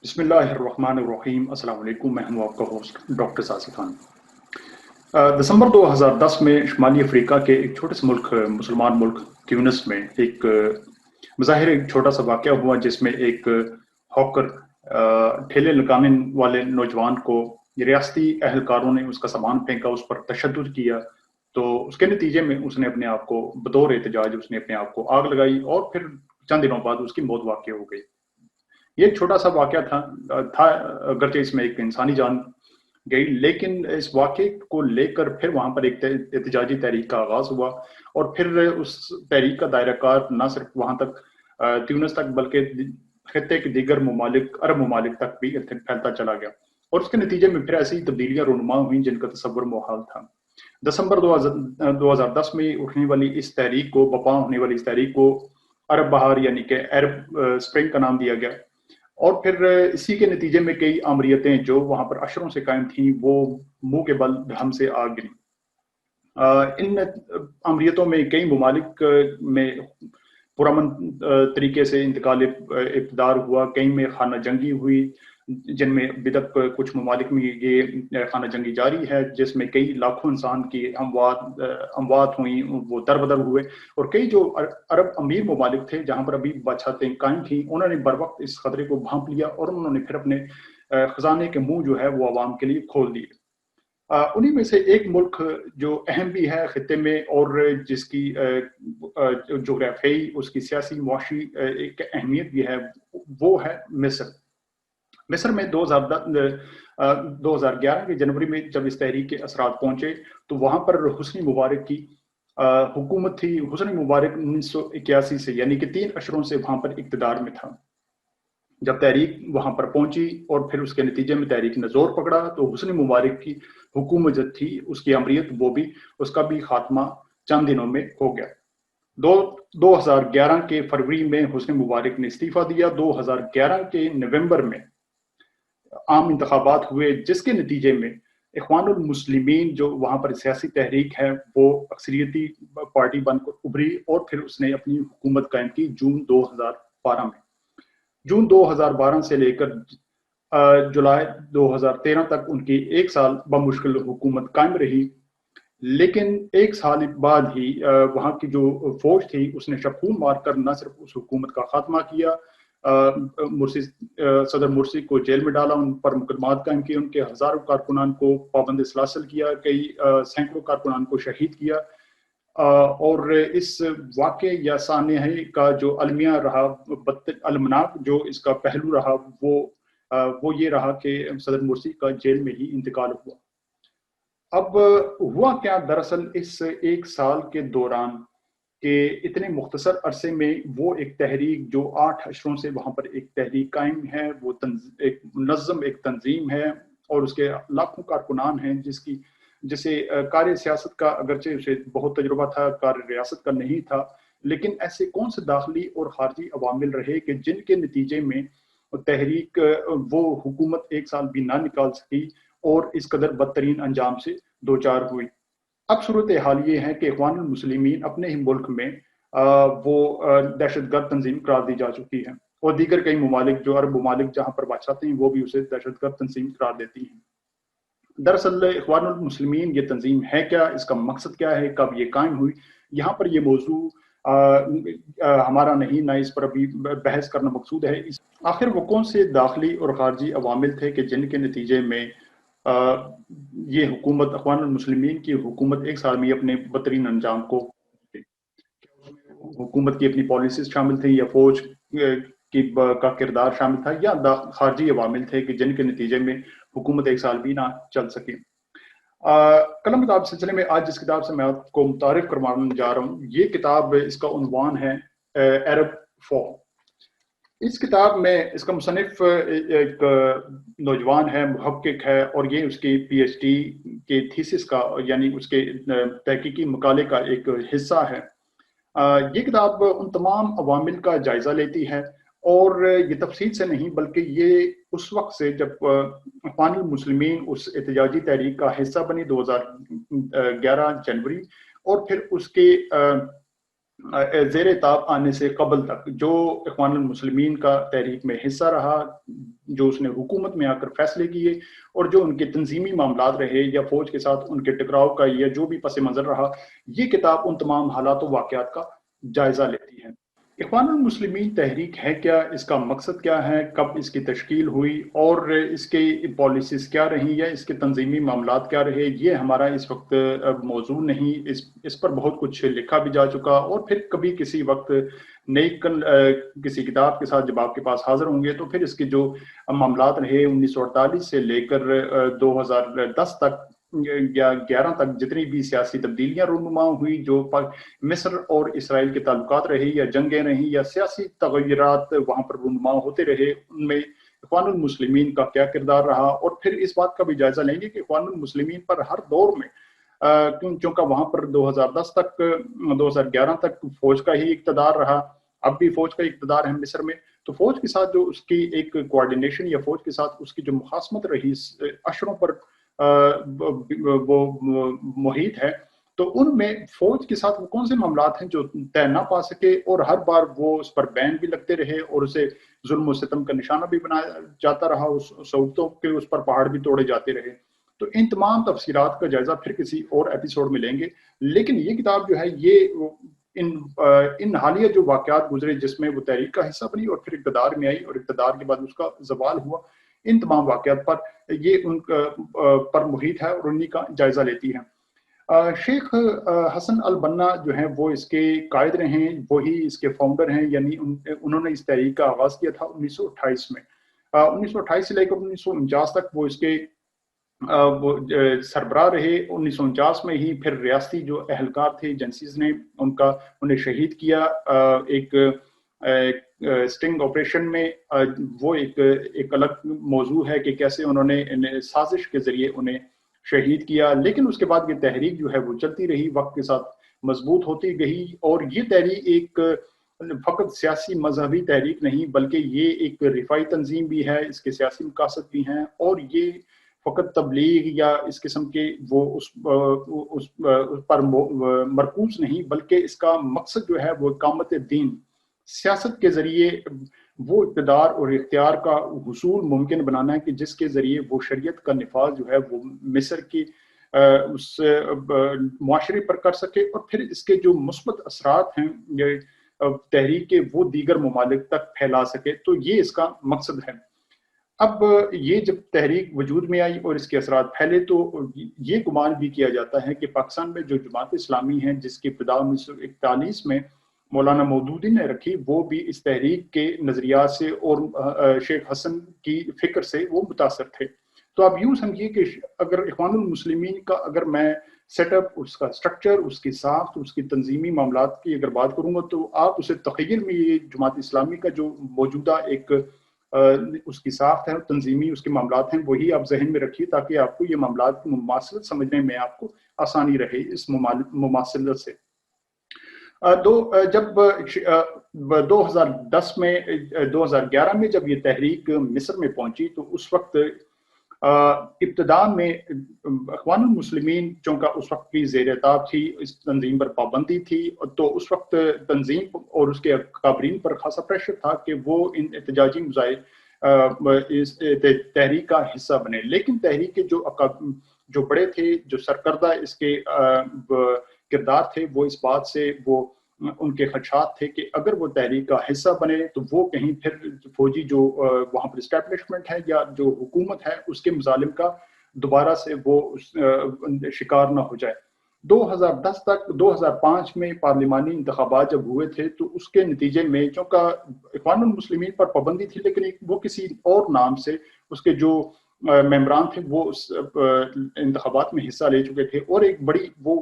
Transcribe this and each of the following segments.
بسم اللہ الرحمن الرحیم۔ السلام علیکم، میں ہوں آپ کا ہوسٹ ڈاکٹر سازی خان۔ دسمبر 2010 میں شمالی افریقہ کے ایک چھوٹے سے ملک، مسلمان ملک تیونس میں ایک بظاہر ایک چھوٹا سا واقعہ ہوا جس میں ایک ہاکر ٹھیلے لگانے والے نوجوان کو ریاستی اہلکاروں نے اس کا سامان پھینکا، اس پر تشدد کیا، تو اس کے نتیجے میں اس نے اپنے آپ کو بطور احتجاج اس نے اپنے آپ کو آگ لگائی اور پھر چند دنوں بعد اس کی موت واقع ہو گئی۔ یہ ایک چھوٹا سا واقعہ تھا اگرچہ اس میں ایک انسانی جان گئی، لیکن اس واقعے کو لے کر پھر وہاں پر ایک احتجاجی تحریک کا آغاز ہوا، اور پھر اس تحریک کا دائرہ کار نہ صرف وہاں تک تیونس تک بلکہ خطے کے دیگر ممالک، عرب ممالک تک بھی پھیلتا چلا گیا، اور اس کے نتیجے میں پھر ایسی تبدیلیاں رونما ہوئیں جن کا تصور محال تھا۔ دسمبر 2010 میں اٹھنے والی اس تحریک کو، بپا ہونے والی اس تحریک کو عرب بہار یعنی کہ عرب اسپرنگ کا نام دیا گیا، اور پھر اسی کے نتیجے میں کئی آمریتیں جو وہاں پر اشروں سے قائم تھیں وہ منہ کے بل ہم سے آ گریں۔ ان آمریتوں میں کئی ممالک میں پرامن طریقے سے انتقال اقتدار ہوا، کئی میں خانہ جنگی ہوئی، جن میں ابھی تک کچھ ممالک میں یہ خانہ جنگی جاری ہے، جس میں کئی لاکھوں انسان کی اموات ہوئیں، وہ دربدر ہوئے، اور کئی جو عرب امیر ممالک تھے جہاں پر ابھی بادشاہتیں قائم تھیں، انہوں نے بر وقت اس خطرے کو بھانپ لیا اور انہوں نے پھر اپنے خزانے کے منہ جو ہے وہ عوام کے لیے کھول دیے۔ انہی میں سے ایک ملک جو اہم بھی ہے خطے میں اور جس کی جغرافیائی، اس کی سیاسی معاشی ایک اہمیت بھی ہے، وہ ہے مصر۔ مصر میں 2011 کے جنوری میں جب اس تحریک کے اثرات پہنچے تو وہاں پر حسنی مبارک کی حکومت تھی۔ حسنی مبارک 1981 سے یعنی کہ 3 اشروں سے وہاں پر اقتدار میں تھا۔ جب تحریک وہاں پر پہنچی اور پھر اس کے نتیجے میں تحریک نے زور پکڑا تو حسنی مبارک کی حکومت جو تھی، اس کی امریت، وہ بھی اس کا بھی خاتمہ چند دنوں میں ہو گیا۔ 2011 کے فروری میں حسنی مبارک نے استعفیٰ دیا۔ 2011 کے نومبر میں عام انتخابات ہوئے جس کے نتیجے میں اخوان المسلمین جو وہاں پر سیاسی تحریک ہے وہ اکثریتی پارٹی بن کر ابھری، اور پھر اس نے اپنی حکومت قائم کی جون 2012 میں۔ جون 2012 سے لے کر جولائی 2013 تک ان کی 1 سال بمشکل حکومت قائم رہی، لیکن 1 سال بعد ہی وہاں کی جو فوج تھی اس نے شبخون مار کر نہ صرف اس حکومت کا خاتمہ کیا، صدر مرسی کو جیل میں ڈالا، ان پر مقدمات قائم کیے، ان کے ہزاروں کارکنان کو پابند سلاسل کیا، کئی سینکڑوں کارکنان کو شہید کیا، اور اس واقعے یا سانحے کا جو المیہ رہا، المناک جو اس کا پہلو رہا، وہ یہ رہا کہ صدر مرسی کا جیل میں ہی انتقال ہوا۔ اب ہوا کیا دراصل اس 1 سال کے دوران کہ اتنے مختصر عرصے میں وہ ایک تحریک جو 8 اشروں سے وہاں پر ایک تحریک قائم ہے، وہ ایک منظم ایک تنظیم ہے اور اس کے لاکھوں کارکنان ہیں، جسے کار سیاست کا اگرچہ اسے بہت تجربہ تھا، کار ریاست کا نہیں تھا، لیکن ایسے کون سے داخلی اور خارجی عوامل رہے کہ جن کے نتیجے میں تحریک وہ حکومت 1 سال بھی نہ نکال سکی اور اس قدر بدترین انجام سے دوچار ہوئی۔ اب صورتحال یہ ہے کہ اخوان المسلمین اپنے ہی ملک میں وہ دہشت گرد تنظیم قرار دی جا چکی ہے، اور دیگر کئی ممالک جو عرب ممالک جہاں پر بادشاہتے ہیں وہ بھی اسے دہشت گرد تنظیم قرار دیتی ہیں۔ دراصل اخوان المسلمین یہ تنظیم ہے کیا، اس کا مقصد کیا ہے، کب یہ قائم ہوئی، یہاں پر یہ موضوع ہمارا نہیں، نہ اس پر ابھی بحث کرنا مقصود ہے۔ آخر وہ کون سے داخلی اور خارجی عوامل تھے کہ جن کے نتیجے میں یہ حکومت، اخوان المسلمین کی حکومت 1 سال میں اپنے بدترین انجام کو، حکومت کی اپنی پالیسیز شامل تھیں، یا فوج کا کردار شامل تھا، یا خارجی عوامل تھے کہ جن کے نتیجے میں حکومت 1 سال بھی نہ چل سکی۔ قلم کتاب سلسلے میں آج جس کتاب سے میں آپ کو متعارف کروانے جا رہا ہوں، یہ کتاب، اس کا عنوان ہے عرب فال۔ اس کتاب میں اس کا مصنف ایک نوجوان ہے، محقق ہے، اور یہ اس کی پی ایچ ڈی کے تھیسس کا یعنی اس کے تحقیقی مقالے کا ایک حصہ ہے۔ یہ کتاب ان تمام عوامل کا جائزہ لیتی ہے، اور یہ تفصیل سے نہیں بلکہ یہ اس وقت سے جب اخوان المسلمین اس احتجاجی تحریک کا حصہ بنی 2011 جنوری، اور پھر اس کے زیر تاب آنے سے قبل تک جو اخوان المسلمین کا تحریک میں حصہ رہا، جو اس نے حکومت میں آ کر فیصلے کیے، اور جو ان کے تنظیمی معاملات رہے یا فوج کے ساتھ ان کے ٹکراؤ کا یا جو بھی پس منظر رہا، یہ کتاب ان تمام حالات و واقعات کا جائزہ لیتی ہے۔ اخوان المسلمین تحریک ہے کیا، اس کا مقصد کیا ہے، کب اس کی تشکیل ہوئی، اور اس کے پالیسیز کیا رہیں یا اس کے تنظیمی معاملات کیا رہے، یہ ہمارا اس وقت موضوع نہیں۔ اس پر بہت کچھ لکھا بھی جا چکا، اور پھر کبھی کسی وقت نئی کسی کتاب کے ساتھ جب آپ کے پاس حاضر ہوں گے تو پھر اس کے جو معاملات رہے 1948 سے لے کر 2010 تک یا 11 تک، جتنی بھی سیاسی تبدیلیاں رونما ہوئی، جو مصر اور اسرائیل کے تعلقات رہے یا جنگیں رہیں یا سیاسی تغیرات وہاں پر رونما ہوتے رہے، ان میں اخوان المسلمین کا کیا کردار رہا، اور پھر اس بات کا بھی جائزہ لیں گے کہ اخوان المسلمین پر ہر دور میں چونکہ وہاں پر 2010 تک 2011 تک فوج کا ہی اقتدار رہا، اب بھی فوج کا اقتدار ہے مصر میں، تو فوج کے ساتھ جو اس کی ایک کوارڈینیشن یا فوج کے ساتھ اس کی جو مخاصمت رہی اشروں پر وہ محیط ہے، تو ان میں فوج کے ساتھ وہ کون سے معاملات ہیں جو طے نہ پا سکے، اور ہر بار وہ اس پر بین بھی لگتے رہے اور اسے ظلم و ستم کا نشانہ بھی بنایا جاتا رہا، اس سعودتوں کے اس پر پہاڑ بھی توڑے جاتے رہے۔ تو ان تمام تفصیلات کا جائزہ پھر کسی اور ایپیسوڈ میں لیں گے، لیکن یہ کتاب جو ہے یہ ان حالیہ جو واقعات گزرے جس میں وہ تحریک کا حصہ بنی اور پھر اقتدار میں آئی اور اقتدار کے بعد اس کا زوال ہوا، ان تمام واقعات پر یہ ان پر محیط ہے اور انہی کا جائزہ لیتی ہے۔ شیخ حسن البنا جو ہیں وہ اس کے قائد رہے، وہی اس کے فاؤنڈر ہیں، یعنی انہوں نے اس تحریک کا آغاز کیا تھا 1928 میں۔ 1928 سے لے کر 1949 تک وہ اس کے وہ سربراہ رہے۔ 1949 میں ہی پھر ریاستی جو اہلکار تھے ایجنسیز نے انہیں شہید کیا ایک سٹنگ آپریشن میں۔ وہ ایک الگ موضوع ہے کہ کیسے انہوں نے سازش کے ذریعے انہیں شہید کیا، لیکن اس کے بعد یہ تحریک جو ہے وہ چلتی رہی، وقت کے ساتھ مضبوط ہوتی گئی، اور یہ تحریک ایک فقط سیاسی مذہبی تحریک نہیں بلکہ یہ ایک رفاعی تنظیم بھی ہے، اس کے سیاسی مقاصد بھی ہیں، اور یہ فقط تبلیغ یا اس قسم کے وہ اس پر مرکوز نہیں، بلکہ اس کا مقصد جو ہے وہ اقامت دین، سیاست کے ذریعے وہ اقتدار اور اختیار کا حصول ممکن بنانا ہے کہ جس کے ذریعے وہ شریعت کا نفاذ جو ہے وہ مصر کی اس معاشرے پر کر سکے، اور پھر اس کے جو مثبت اثرات ہیں تحریک کے وہ دیگر ممالک تک پھیلا سکے۔ تو یہ اس کا مقصد ہے۔ اب یہ جب تحریک وجود میں آئی اور اس کے اثرات پھیلے تو یہ گمان بھی کیا جاتا ہے کہ پاکستان میں جو جماعت اسلامی ہے جس کی ابتدا 1941 میں مولانا مودودی نے رکھی، وہ بھی اس تحریک کے نظریات سے اور شیخ حسن کی فکر سے وہ متاثر تھے۔ تو آپ یوں سمجھیے کہ اگر اخوان المسلمین کا اگر میں سیٹ اپ، اس کا سٹرکچر، اس کی ساخت، اس کی تنظیمی معاملات کی اگر بات کروں گا تو آپ اسے تخیل میں یہ جماعت اسلامی کا جو موجودہ ایک اس کی ساخت ہے، تنظیمی اس کے معاملات ہیں، وہی آپ ذہن میں رکھیے تاکہ آپ کو یہ معاملات کی مماثلت سمجھنے میں آپ کو آسانی رہے اس مماثلت سے۔ جب 2010 میں 2011 میں جب یہ تحریک مصر میں پہنچی تو اس وقت ابتدا میں اخوان المسلمین چونکہ اس وقت بھی زیر طاب تھی، اس تنظیم پر پابندی تھی، تو اس وقت تنظیم اور اس کے اکابرین پر خاصا پریشر تھا کہ وہ ان احتجاجی اس تحریک کا حصہ بنے، لیکن تحریک کے جو بڑے تھے، جو سرکردہ اس کے کردار تھے، وہ اس بات سے وہ ان کے خدشات تھے کہ اگر وہ تحریک کا حصہ بنے تو وہ کہیں پھر فوجی جو وہاں پر اسٹیبلشمنٹ ہے یا جو حکومت ہے اس کے مظالم کا دوبارہ سے وہ شکار نہ ہو جائے۔ 2010 تک 2005 میں پارلیمانی انتخابات جب ہوئے تھے تو اس کے نتیجے میں چونکہ اخوان المسلمین پر پابندی تھی لیکن وہ کسی اور نام سے اس کے جو ممبران تھے وہ اس انتخابات میں حصہ لے چکے تھے، اور ایک بڑی وہ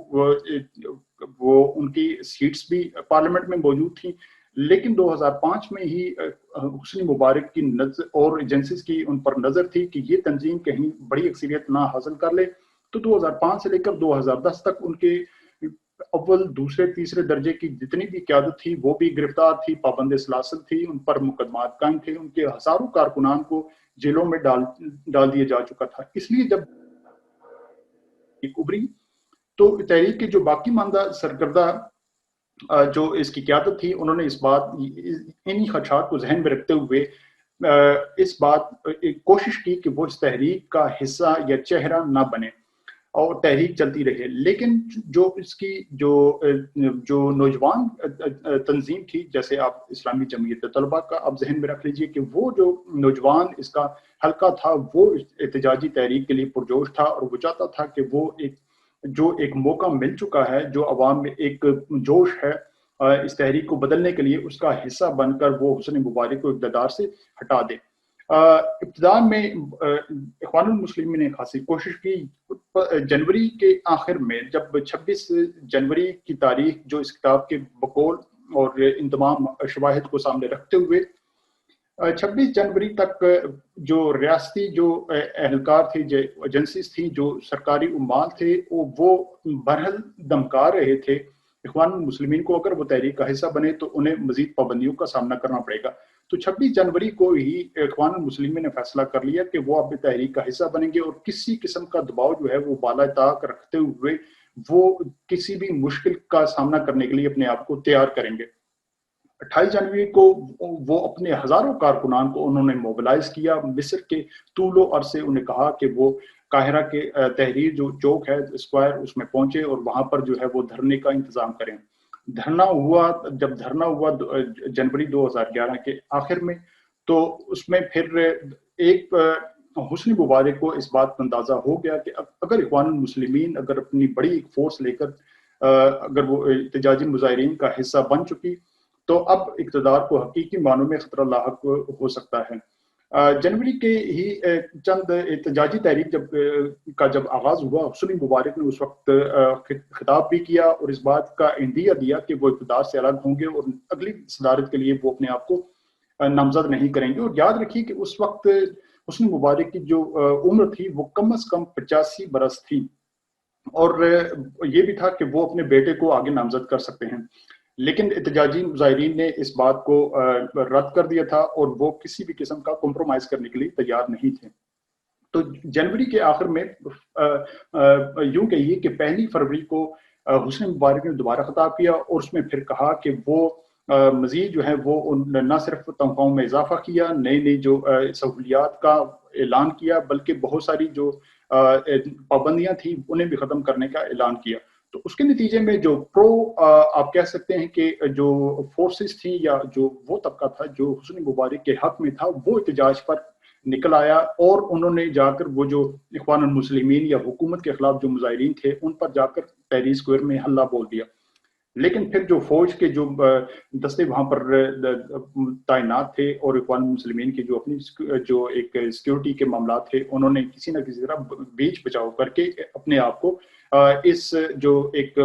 ان کی سیٹس بھی پارلیمنٹ میں موجود تھیں، لیکن 2005 میں ہی حسنی مبارک کی نظر اور ایجنسیز کی ان پر نظر تھی کہ یہ تنظیم کہیں بڑی اکثریت نہ حاصل کر لے، تو 2005 سے لے کر 2010 تک ان کے اول، دوسرے، تیسرے درجے کی جتنی بھی قیادت تھی وہ بھی گرفتار تھی، پابند سلاسل تھی، ان پر مقدمات قائم تھے، ان کے ہزاروں کارکنان کو جیلوں میں ڈال دیا جا چکا تھا۔ اس لیے جب ابری تو تحریک کے جو باقی ماندہ سرکردہ جو اس کی قیادت تھی، انہوں نے انہی خدشات کو ذہن میں رکھتے ہوئے اس بات کوشش کی کہ وہ اس تحریک کا حصہ یا چہرہ نہ بنے اور تحریک چلتی رہے. لیکن جو اس کی جو نوجوان تنظیم تھی، جیسے آپ اسلامی جمعیت طلبہ کا آپ ذہن میں رکھ لیجئے کہ وہ جو نوجوان اس کا حلقہ تھا وہ احتجاجی تحریک کے لیے پرجوش تھا، اور وہ چاہتا تھا کہ وہ ایک موقع مل چکا ہے، جو عوام میں ایک جوش ہے اس تحریک کو بدلنے کے لیے، اس کا حصہ بن کر وہ حسنی مبارک کو اقتدار سے ہٹا دے. ابتدا میں اخوان المسلمین نے خاصی کوشش کی. جنوری کے آخر میں جب 26 جنوری کی تاریخ جو اس کتاب کے بقول اور ان تمام شواہد کو سامنے رکھتے ہوئے 26 جنوری تک جو ریاستی جو اہلکار تھے، جو ایجنسیز تھیں، جو سرکاری عمال تھے، وہ برہل دمکار رہے تھے اخوان المسلمین کو اگر وہ تحریک کا حصہ بنے تو انہیں مزید پابندیوں کا سامنا کرنا پڑے گا. تو 26 جنوری کو ہی اخوان المسلمین نے فیصلہ کر لیا کہ وہ اپنی تحریک کا حصہ بنیں گے، اور کسی قسم کا دباؤ جو ہے وہ بالائے طاق رکھتے ہوئے وہ کسی بھی مشکل کا سامنا کرنے کے لیے اپنے آپ کو تیار کریں گے. 28 جنوری کو وہ اپنے ہزاروں کارکنان کو انہوں نے موبلائز کیا. مصر کے طول و عرض سے انہیں کہا کہ وہ قاہرہ کے تحریر جو چوک ہے اسکوائر، اس میں پہنچے اور وہاں پر جو ہے وہ دھرنے کا انتظام کریں. جب دھرنا ہوا جنوری 2011 کے آخر میں، تو اس میں پھر ایک حسنی مبارک کو اس بات کا اندازہ ہو گیا کہ اگر اخوان المسلمین اگر اپنی بڑی ایک فورس لے کر اگر وہ احتجاجی مظاہرین کا حصہ بن چکی، تو اب اقتدار کو حقیقی معنوں میں خطرہ لاحق ہو سکتا ہے. جنوری کے ہی چند احتجاجی تحریک جب آغاز ہوا، حسنی مبارک نے اس وقت خطاب بھی کیا اور اس بات کا عندیہ دیا کہ وہ اقتدار سے الگ ہوں گے اور اگلی صدارت کے لیے وہ اپنے آپ کو نامزد نہیں کریں گے. اور یاد رکھیے کہ اس وقت حسنی مبارک کی جو عمر تھی وہ کم از کم 85 برس تھی، اور یہ بھی تھا کہ وہ اپنے بیٹے کو آگے نامزد کر سکتے ہیں. لیکن احتجاجی مظاہرین نے اس بات کو رد کر دیا تھا اور وہ کسی بھی قسم کا کمپرومائز کرنے کے لیے تیار نہیں تھے. تو جنوری کے آخر میں یوں کہیے کہ 1 فروری کو حسنی مبارک نے دوبارہ خطاب کیا، اور اس میں پھر کہا کہ وہ مزید جو ہے وہ نہ صرف تنخواہوں میں اضافہ کیا، نئی جو سہولیات کا اعلان کیا، بلکہ بہت ساری جو پابندیاں تھیں انہیں بھی ختم کرنے کا اعلان کیا. تو اس کے نتیجے میں جو آپ کہہ سکتے ہیں کہ جو فورسز تھیں یا جو وہ طبقہ تھا جو حسنی مبارک کے حق میں تھا، وہ احتجاج پر نکل آیا، اور انہوں نے جا کر وہ جو اخوان المسلمین یا حکومت کے خلاف جو مظاہرین تھے ان پر جا کر تحریر اسکوائر میں حلہ بول دیا. لیکن پھر جو فوج کے جو دستے وہاں پر تعینات تھے اور اخوان المسلمین کی جو اپنی جو ایک سیکیورٹی کے معاملات تھے، انہوں نے کسی نہ کسی طرح بیچ بچاؤ کر کے اپنے آپ کو اس جو ایک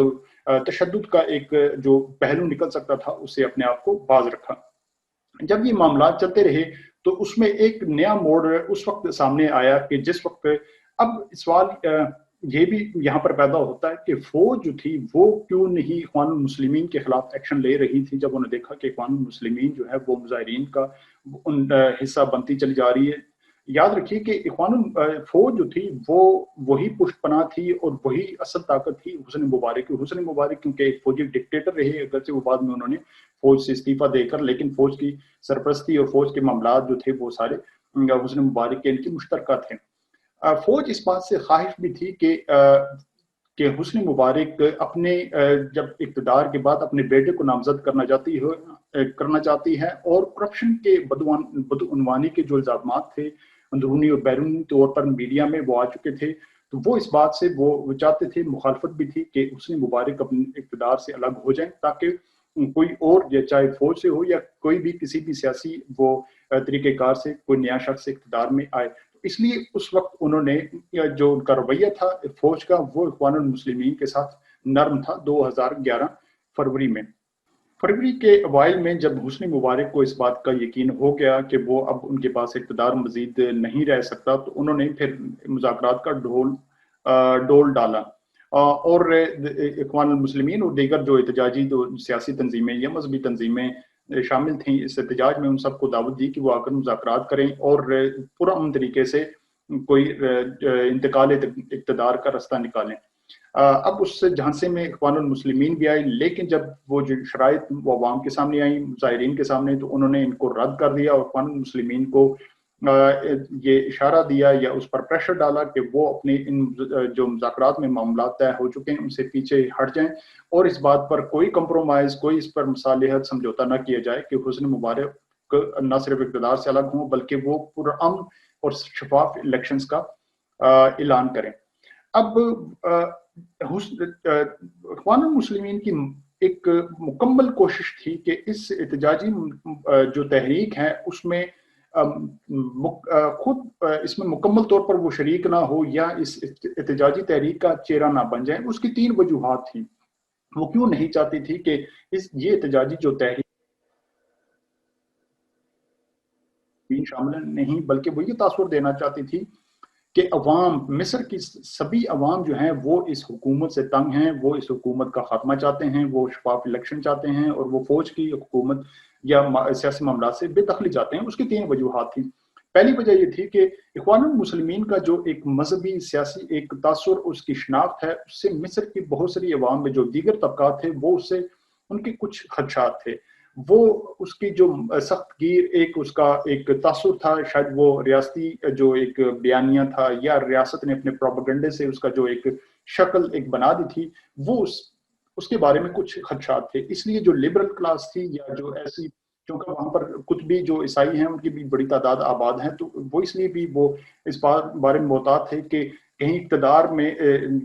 تشدد کا ایک جو پہلو نکل سکتا تھا اس سے اپنے آپ کو باز رکھا. جب یہ معاملات چلتے رہے تو اس میں ایک نیا موڑ اس وقت سامنے آیا کہ جس وقت اب سوال یہ بھی یہاں پر پیدا ہوتا ہے کہ فوج جو تھی وہ کیوں نہیں اخوان المسلمین کے خلاف ایکشن لے رہی تھی، جب انہوں نے دیکھا کہ اخوان المسلمین جو ہے وہ مظاہرین کا حصہ بنتی چلی جا رہی ہے. یاد رکھیے کہ فوج جو تھی وہ وہی پشت پناہ تھی اور وہی اصل طاقت تھی حسنی مبارک کی. حسنی مبارک کیونکہ ایک فوجی ڈکٹیٹر رہے، اگرچہ وہ بعد میں انہوں نے فوج سے استعفیٰ دے کر، لیکن فوج کی سرپرستی اور فوج کے معاملات جو تھے وہ سارے حسنی مبارک کے ان کی مشترکہ تھے. فوج اس بات سے خواہش بھی تھی کہ حسنی مبارک اپنے جب اقتدار کے بعد اپنے بیٹے کو نامزد کرنا چاہتی ہے، اور کرپشن کے بدعنوانی کے جو الزامات تھے اندرونی اور بیرونی طور پر میڈیا میں وہ آ چکے تھے، تو وہ اس بات سے وہ چاہتے تھے، مخالفت بھی تھی کہ حسنی مبارک اپنے اقتدار سے الگ ہو جائیں، تاکہ کوئی اور چاہے فوج سے ہو یا کوئی بھی کسی بھی سیاسی وہ طریقہ کار سے کوئی نیا شخص اقتدار میں آئے. اس لیے اس وقت انہوں نے جو ان کا رویہ تھا فوج کا وہ اخوان المسلمین کے ساتھ نرم تھا. 2011 فروری میں، فروری کے اوائل میں جب حسنی مبارک کو اس بات کا یقین ہو گیا کہ وہ اب ان کے پاس اقتدار مزید نہیں رہ سکتا، تو انہوں نے پھر مذاکرات کا ڈول ڈالا، اور اخوان المسلمین اور دیگر جو احتجاجی جو سیاسی تنظیمیں یا مذہبی تنظیمیں شامل تھیں اس احتجاج میں، ان سب کو دعوت دی کہ وہ آ کر مذاکرات کریں اور پرامن طریقے سے کوئی انتقال اقتدار کا راستہ نکالیں. اب اس سے جھانسے میں اخوان المسلمین بھی آئی، لیکن جب وہ جو شرائط وہ عوام کے سامنے آئی، مظاہرین کے سامنے، تو انہوں نے ان کو رد کر دیا اور اخوان المسلمین کو یہ اشارہ دیا یا اس پر پریشر ڈالا کہ وہ اپنے ان جو مذاکرات میں معاملات طے ہو چکے ہیں ان سے پیچھے ہٹ جائیں، اور اس بات پر کوئی کمپرومائز، کوئی اس پر مصالحت سمجھوتا نہ کیا جائے کہ حسنی مبارک نہ صرف اقتدار سے الگ ہوں بلکہ وہ پرامن اور شفاف الیکشنز کا اعلان کریں۔ اب اخوان المسلمین کی ایک مکمل کوشش تھی کہ اس احتجاجی جو تحریک ہے اس میں خود اس میں مکمل طور پر وہ شریک نہ ہو یا اس احتجاجی تحریک کا چہرہ نہ بن جائے۔ اس کی 3 وجوہات تھیں۔ وہ کیوں نہیں چاہتی تھی کہ یہ احتجاجی جو تحریک شامل نہیں، بلکہ وہ یہ تاثر دینا چاہتی تھی کہ عوام، مصر کی سبھی عوام جو ہیں وہ اس حکومت سے تنگ ہیں، وہ اس حکومت کا خاتمہ چاہتے ہیں، وہ شفاف الیکشن چاہتے ہیں، اور وہ فوج کی حکومت یا سیاسی معاملات سے بے دخلی چاہتے ہیں۔ اس کی 3 وجوہات تھیں۔ پہلی وجہ یہ تھی کہ اخوان المسلمین کا جو ایک مذہبی سیاسی ایک تاثر، اس کی شناخت ہے، اس سے مصر کی بہت ساری عوام میں جو دیگر طبقات تھے وہ اس سے ان کے کچھ خدشات تھے۔ وہ اس کی جو سخت گیر ایک اس کا ایک تاثر تھا، شاید وہ ریاستی جو ایک بیانیہ تھا یا ریاست نے اپنے پروپیگنڈے سے اس کا جو ایک شکل ایک بنا دی تھی، وہ اس کے بارے میں کچھ خدشات تھے۔ اس لیے جو لبرل کلاس تھی یا جو ایسی، کیونکہ وہاں پر قطبی جو عیسائی ہیں ان کی بھی بڑی تعداد آباد ہیں، تو وہ اس لیے بھی وہ اس بارے میں محتاط تھے کہ کہیں اقتدار میں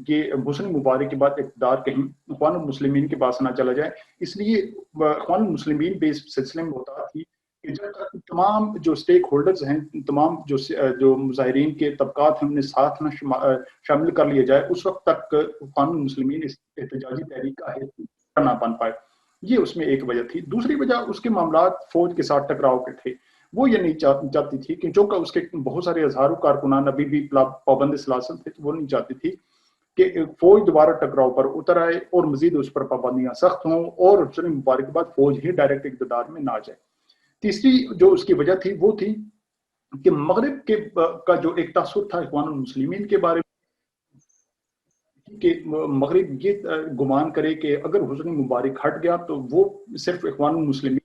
یہ حسنی مبارک کے بعد اقتدار کہیں اخوان المسلمین کے پاس نہ چلا جائے۔ اس لیے اخوان المسلمین بھی اس سلسلے میں محتاط تھی کہ جب تک تمام جو اسٹیک ہولڈرز ہیں، تمام جو مظاہرین کے طبقات ہیں، انہیں ساتھ نہ شامل کر لیا جائے، اس وقت تک اخوان المسلمین اس احتجاجی تحریک کا حصہ نہ بن پائے۔ یہ اس میں ایک وجہ تھی۔ دوسری وجہ اس کے معاملات فوج کے ساتھ ٹکراؤ کے تھے۔ وہ یہ نہیں چاہتی تھی کہ جو کہ اس کے بہت سارے ہزاروں کارکنان ابھی بھی پابند سلاسل تھے، وہ نہیں چاہتی تھی کہ فوج دوبارہ ٹکراؤ پر اتر آئے اور مزید اس پر پابندیاں سخت ہوں اور حسنی مبارک کے بعد فوج ہی ڈائریکٹ اقتدار میں نہ جائے۔ تیسری جو اس کی وجہ تھی وہ تھی کہ مغرب کا جو ایک تاثر تھا اخوان المسلمین کے بارے میں کہ مغرب یہ گمان کرے کہ اگر حسنی مبارک ہٹ گیا تو وہ صرف اخوان المسلمین،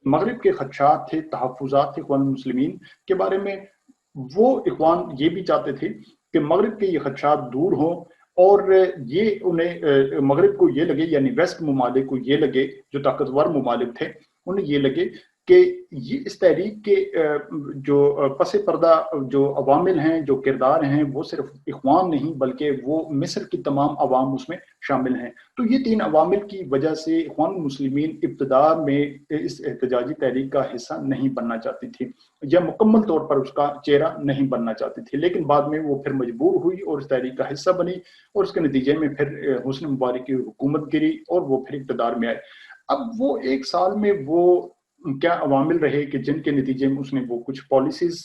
مغرب کے خدشات تھے، تحفظات تھے اخوان المسلمین کے بارے میں۔ وہ اخوان یہ بھی چاہتے تھے کہ مغرب کے یہ خدشات دور ہوں اور یہ انہیں مغرب کو یہ لگے، یعنی ویسٹ ممالک کو یہ لگے، جو طاقتور ممالک تھے انہیں یہ لگے کہ یہ اس تحریک کے جو پس پردہ جو عوامل ہیں، جو کردار ہیں، وہ صرف اخوان نہیں بلکہ وہ مصر کی تمام عوام اس میں شامل ہیں۔ تو یہ 3 عوامل کی وجہ سے اخوان المسلمین ابتداء میں اس احتجاجی تحریک کا حصہ نہیں بننا چاہتی تھی یا مکمل طور پر اس کا چہرہ نہیں بننا چاہتی تھی، لیکن بعد میں وہ پھر مجبور ہوئی اور اس تحریک کا حصہ بنی، اور اس کے نتیجے میں پھر حسنی مبارک کی حکومت گری اور وہ پھر اقتدار میں آئے۔ اب وہ 1 سال میں وہ کیا عوامل رہے کہ جن کے نتیجے میں اس نے وہ کچھ پالیسیز،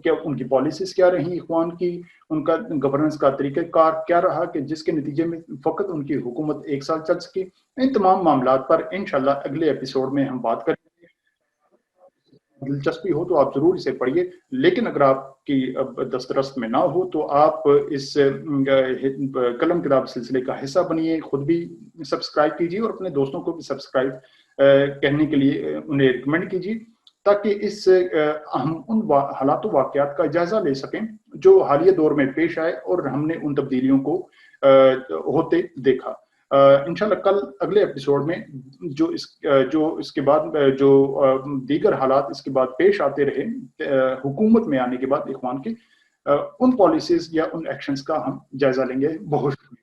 کیا ان کی پالیسیز کیا رہی اخوان کی، ان کا گورننس کا طریقہ کار کیا رہا کہ جس کے نتیجے میں فقط ان کی حکومت 1 سال چل سکی۔ ان تمام معاملات پر انشاءاللہ اگلے ایپیسوڈ میں ہم بات کریں گے۔ دلچسپی ہو تو آپ ضرور اسے پڑھیے، لیکن اگر آپ کی دسترس میں نہ ہو تو آپ اس قلم کتاب سلسلے کا حصہ بنیے، خود بھی سبسکرائب کیجیے اور اپنے دوستوں کو بھی سبسکرائب کہنے کے لیے انہیں ریکمینڈ کیجیے، تاکہ اس ہم ان حالات و واقعات کا جائزہ لے سکیں جو حالیہ دور میں پیش آئے اور ہم نے ان تبدیلیوں کو ہوتے دیکھا۔ انشاءاللہ کل اگلے ایپیسوڈ میں جو اس کے بعد جو دیگر حالات اس کے بعد پیش آتے رہے حکومت میں آنے کے بعد اخوان کے، ان پالیسیز یا ان ایکشنز کا ہم جائزہ لیں گے۔ بہت شکریہ۔